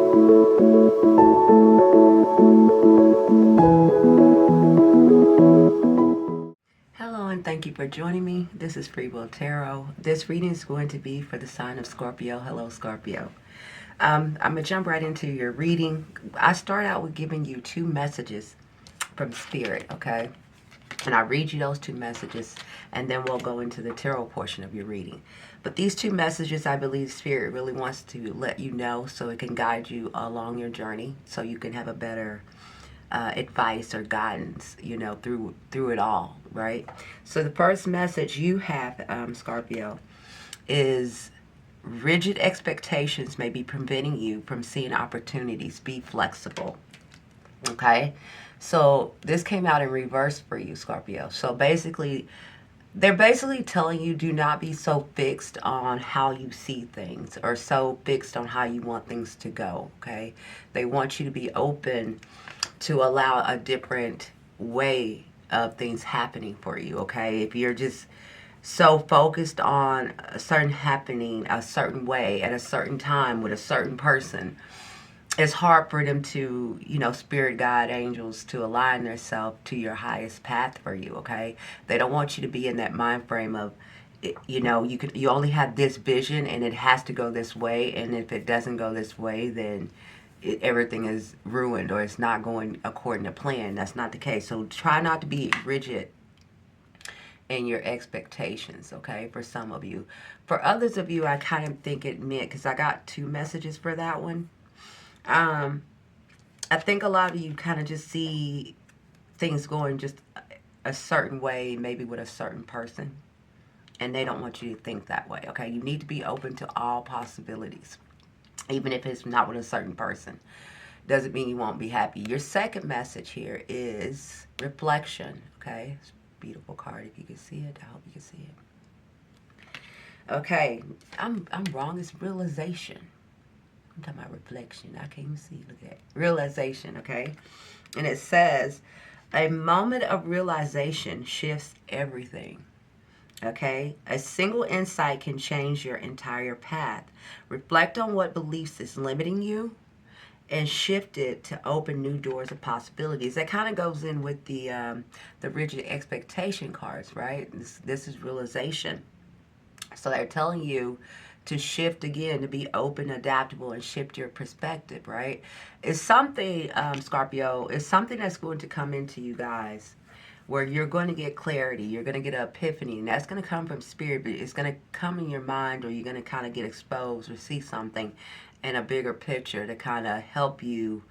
Hello and thank you for joining me. This is Freewill Tarot. This reading is going to be for the sign of Scorpio. Hello, Scorpio. I'm going to jump right into your reading. I start out with giving you two messages from Spirit, okay? And I read you those two messages, and then we'll go into the tarot portion of your reading. But these two messages, I believe Spirit really wants to let you know so it can guide you along your journey so you can have a better advice or guidance, through it all, right? So the first message you have, Scorpio, is rigid expectations may be preventing you from seeing opportunities. Be flexible, okay? So this came out in reverse for you, Scorpio. So basically, they're basically telling you do not be so fixed on how you see things or so fixed on how you want things to go, okay? They want you to be open to allow a different way of things happening for you, okay? If you're just so focused on a certain happening a certain way at a certain time with a certain person, it's hard for them to, spirit guide angels to align themselves to your highest path for you, okay? They don't want you to be in that mind frame of, you only have this vision and it has to go this way, and if it doesn't go this way, then everything is ruined or it's not going according to plan. That's not the case. So try not to be rigid in your expectations, okay, for some of you. For others of you, I kind of think it meant, because I got two messages for that one. I think a lot of you kind of just see things going just a certain way, maybe with a certain person, and they don't want you to think that way, okay? You need to be open to all possibilities, even if it's not with a certain person. Doesn't mean you won't be happy. Your second message here is reflection, okay? It's a beautiful card if you can see it. I hope you can see it. Okay, I'm wrong. It's realization. I'm talking about reflection. I can't even see. Look at that. Realization, okay? And it says, a moment of realization shifts everything. Okay? A single insight can change your entire path. Reflect on what beliefs is limiting you and shift it to open new doors of possibilities. That kind of goes in with the rigid expectation cards, right? This is realization. So they're telling you to shift again, to be open, adaptable, and shift your perspective, right? It's something, Scorpio, it's something that's going to come into you guys where you're going to get clarity, you're going to get an epiphany, and that's going to come from spirit, but it's going to come in your mind, or you're going to kind of get exposed or see something in a bigger picture to kind of help you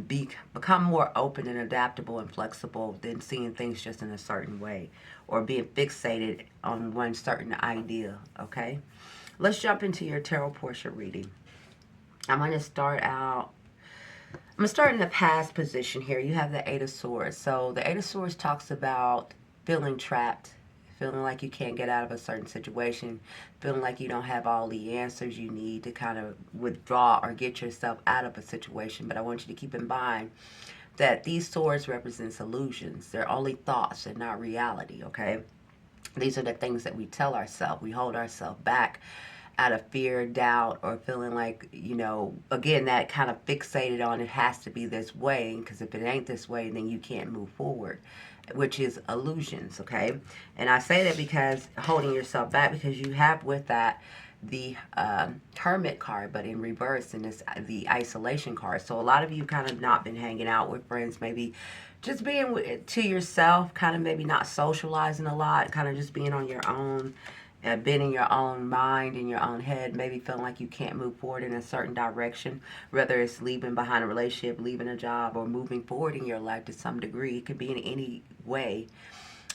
become more open and adaptable and flexible than seeing things just in a certain way or being fixated on one certain idea, okay? Let's jump into your tarot portrait reading. I'm going to start in the past position here. You have the Eight of Swords. So the Eight of Swords talks about feeling trapped, feeling like you can't get out of a certain situation, feeling like you don't have all the answers you need to kind of withdraw or get yourself out of a situation. But I want you to keep in mind that these swords represent illusions. They're only thoughts and not reality, okay? These are the things that we tell ourselves. We hold ourselves back out of fear, doubt, or feeling like, again, that kind of fixated on it has to be this way, because if it ain't this way, then you can't move forward, which is illusions, okay? And I say that because holding yourself back, because you have with that the Hermit card, but in reverse, and it's the isolation card. So a lot of you kind of not been hanging out with friends, maybe just being to yourself, kind of maybe not socializing a lot, kind of just being on your own, being in your own mind, in your own head, maybe feeling like you can't move forward in a certain direction, whether it's leaving behind a relationship, leaving a job, or moving forward in your life to some degree. It could be in any way,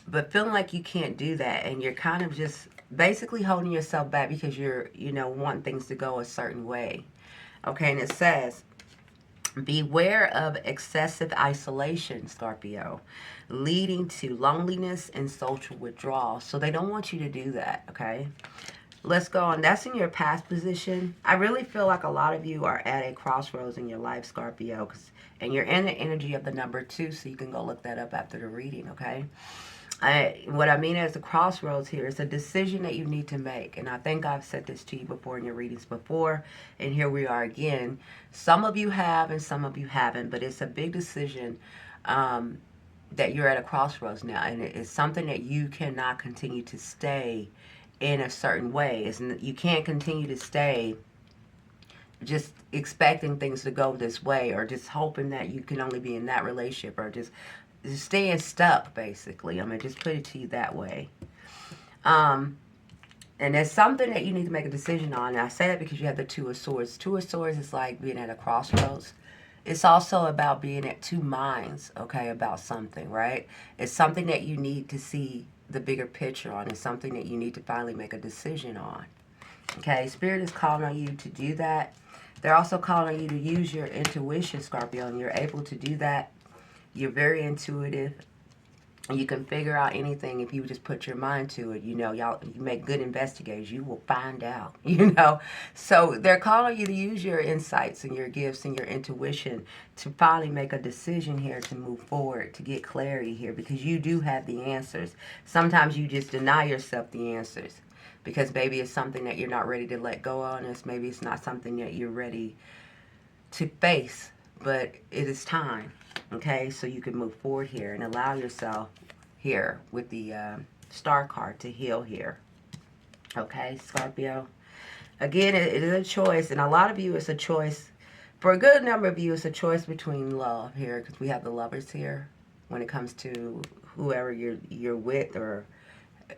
but feeling like you can't do that, and you're kind of just basically holding yourself back because you're, wanting things to go a certain way. Okay, and it says, beware of excessive isolation, Scorpio, leading to loneliness and social withdrawal. So they don't want you to do that, okay? Let's go on. That's in your past position. I really feel like a lot of you are at a crossroads in your life, Scorpio, and you're in the energy of the number 2, so you can go look that up after the reading, okay? What I mean as a crossroads here is a decision that you need to make. And I think I've said this to you before in your readings before. And here we are again. Some of you have and some of you haven't. But it's a big decision that you're at a crossroads now. And it's something that you cannot continue to stay in a certain way. You can't continue to stay just expecting things to go this way, or just hoping that you can only be in that relationship, or just staying stuck, basically. I'm going to just put it to you that way. And there's something that you need to make a decision on. And I say that because you have the Two of Swords. Two of Swords is like being at a crossroads. It's also about being at two minds, okay, about something, right? It's something that you need to see the bigger picture on. It's something that you need to finally make a decision on. Okay, Spirit is calling on you to do that. They're also calling on you to use your intuition, Scorpio, and you're able to do that. You're very intuitive. You can figure out anything if you just put your mind to it. You know, you make good investigators. You will find out, So they're calling you to use your insights and your gifts and your intuition to finally make a decision here, to move forward, to get clarity here, because you do have the answers. Sometimes you just deny yourself the answers, because maybe it's something that you're not ready to let go on. Maybe it's not something that you're ready to face, but it is time, okay? So you can move forward here and allow yourself here with the star card to heal here, okay, Scorpio? Again, it is a choice, and a lot of you, it's a choice. For a good number of you, it's a choice between love here, because we have the Lovers here when it comes to whoever you're with, or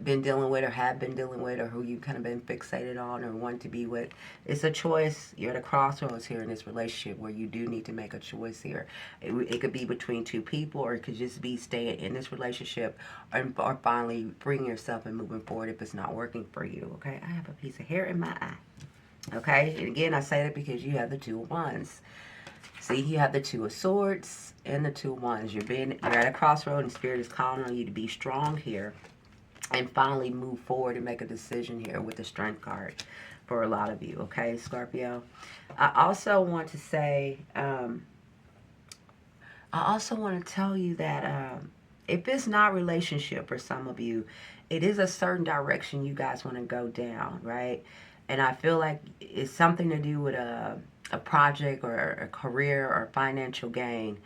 been dealing with, or have been dealing with, or who you've kind of been fixated on or want to be with. It's a choice. You're at a crossroads here in this relationship where you do need to make a choice here. It could be between two people, or it could just be staying in this relationship, or finally freeing yourself and moving forward if it's not working for you. Okay, I have a piece of hair in my eye. Okay, and again, I say that because you have the Two of Wands. See, you have the Two of Swords and the Two of Wands. You're at a crossroad, and Spirit is calling on you to be strong here and finally move forward and make a decision here with the Strength card for a lot of you, okay, Scorpio? I also want to say, I also want to tell you that if it's not relationship for some of you, it is a certain direction you guys want to go down, right? And I feel like it's something to do with a project or a career or financial gain.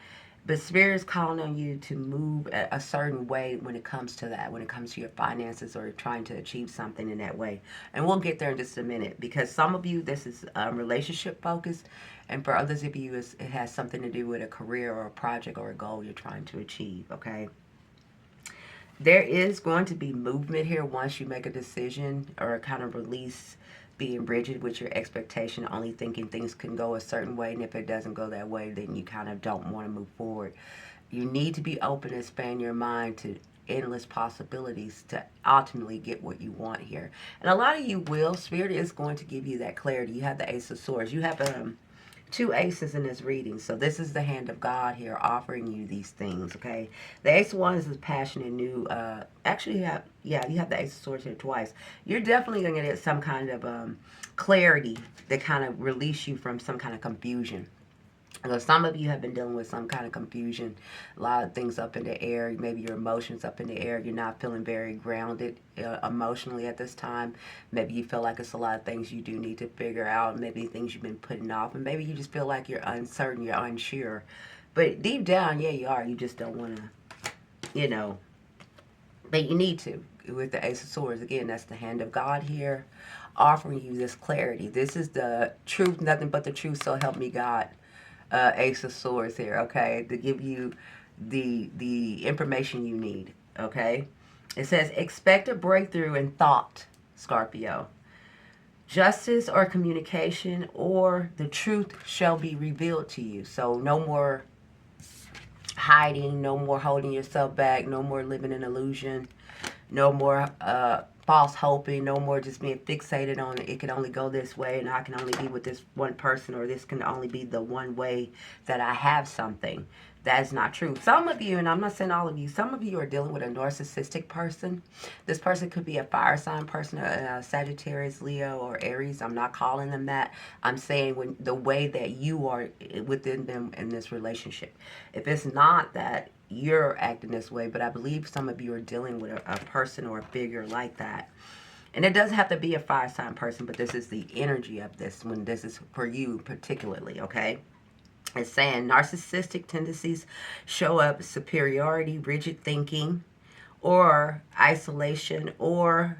But Spirit is calling on you to move a certain way when it comes to that, when it comes to your finances or trying to achieve something in that way. And we'll get there in just a minute, because some of you, this is relationship focused, and for others of you, it has something to do with a career or a project or a goal you're trying to achieve, okay? There is going to be movement here once you make a decision or kind of release being rigid with your expectation, only thinking things can go a certain way, and if it doesn't go that way, then you kind of don't want to move forward. You need to be open and expand your mind to endless possibilities to ultimately get what you want here. And a lot of you will. Spirit is going to give you that clarity. You have the Ace of Swords. You have two aces in this reading. So this is the hand of God here offering you these things, okay? The Ace of Wands is passion and new. Actually, you have the Ace of Swords here twice. You're definitely going to get some kind of clarity that kind of release you from some kind of confusion. Some of you have been dealing with some kind of confusion, a lot of things up in the air, maybe your emotions up in the air, you're not feeling very grounded emotionally at this time. Maybe you feel like it's a lot of things you do need to figure out, maybe things you've been putting off, and maybe you just feel like you're uncertain, you're unsure. But deep down, yeah, you are. You just don't want to, but you need to. With the Ace of Swords, again, that's the hand of God here, offering you this clarity. This is the truth, nothing but the truth, so help me God. Ace of Swords here, okay, to give you the information you need, okay? It says, expect a breakthrough in thought, Scorpio. Justice or communication, or the truth shall be revealed to you. So no more hiding, no more holding yourself back, no more living in illusion, no more false hoping, no more just being fixated on it can only go this way, and I can only be with this one person, or this can only be the one way that I have something. That is not true. Some of you, and I'm not saying all of you, some of you are dealing with a narcissistic person. This person could be a fire sign person, a Sagittarius, Leo, or Aries. I'm not calling them that. I'm saying the way that you are within them in this relationship. If it's not that, you're acting this way, but I believe some of you are dealing with a person or a figure like that. And it doesn't have to be a fire sign person, but this is the energy of this when this is for you particularly, okay? It's saying narcissistic tendencies show up superiority, rigid thinking, or isolation, or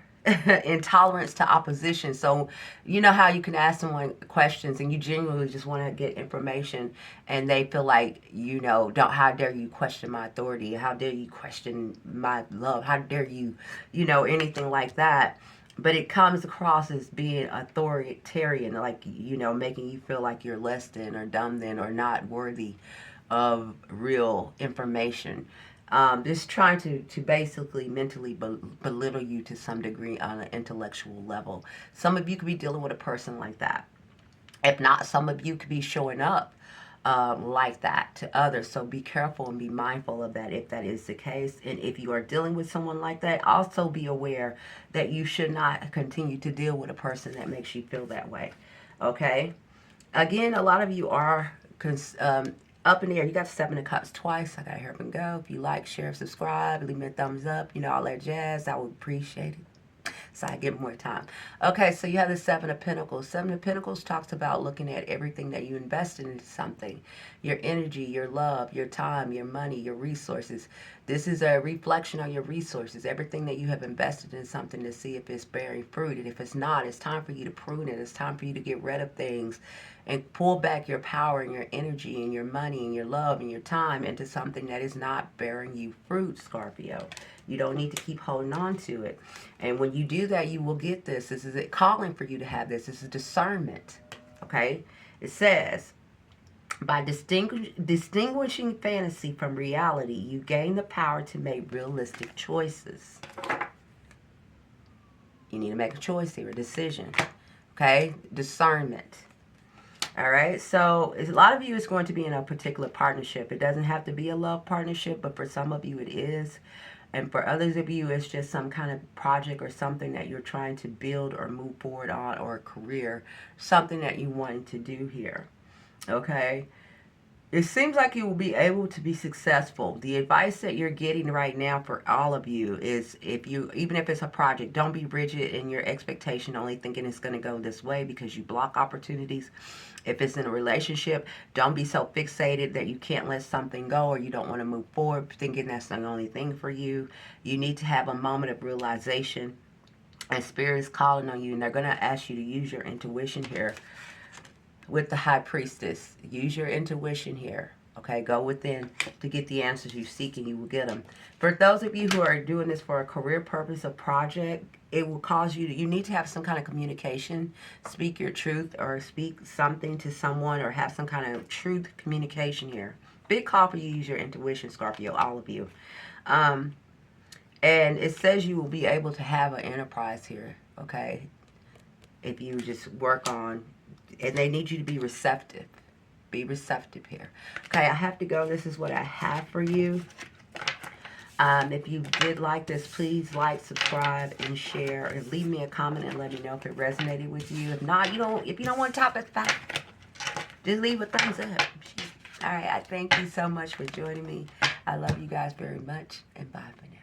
intolerance to opposition. So you know how you can ask someone questions and you genuinely just want to get information, and they feel like, don't, how dare you question my authority, how dare you question my love, how dare you, anything like that. But it comes across as being authoritarian, like, making you feel like you're less than or dumb than or not worthy of real information. Just trying to basically mentally belittle you to some degree on an intellectual level. Some of you could be dealing with a person like that. If not, some of you could be showing up like that to others. So be careful and be mindful of that if that is the case. And if you are dealing with someone like that, also be aware that you should not continue to deal with a person that makes you feel that way. Okay? Again, a lot of you are up in the air. You got the Seven of Cups twice. I got to hear up and go. If you like, share, subscribe, leave me a thumbs up, all that jazz. I would appreciate it, so I get more time. Okay, so you have the Seven of Pentacles. Seven of Pentacles talks about looking at everything that you invested into something. Your energy, your love, your time, your money, your resources. This is a reflection on your resources. Everything that you have invested in something to see if it's bearing fruit. And if it's not, it's time for you to prune it. It's time for you to get rid of things and pull back your power and your energy and your money and your love and your time into something that is not bearing you fruit, Scorpio. You don't need to keep holding on to it. And when you do that, you will get this. This is it calling for you to have this. This is discernment. Okay? It says, by distinguishing fantasy from reality, you gain the power to make realistic choices. You need to make a choice here, a decision. Okay? Discernment. All right, so a lot of you is going to be in a particular partnership. It doesn't have to be a love partnership, but for some of you it is. And for others of you, it's just some kind of project or something that you're trying to build or move forward on, or a career, something that you want to do here. Okay? It seems like you will be able to be successful. The advice that you're getting right now for all of you is, even if it's a project, don't be rigid in your expectation, only thinking it's going to go this way, because you block opportunities. If it's in a relationship, don't be so fixated that you can't let something go, or you don't want to move forward thinking that's the only thing for you. You need to have a moment of realization, and Spirit is calling on you, and they're going to ask you to use your intuition here. With the High Priestess, use your intuition here. Okay, go within to get the answers you seek, and you will get them. For those of you who are doing this for a career purpose, a project, it will cause you need to have some kind of communication. Speak your truth, or speak something to someone, or have some kind of truth communication here. Big call for you to use your intuition, Scorpio, all of you. And it says you will be able to have an enterprise here, okay? If you just work on, and they need you to be receptive. Be receptive here. Okay, I have to go. This is what I have for you. If you did like this, please like, subscribe, and share, and leave me a comment and let me know if it resonated with you. If not, if you don't want to talk, that's fine. Just leave a thumbs up. All right, I thank you so much for joining me. I love you guys very much, and bye for now.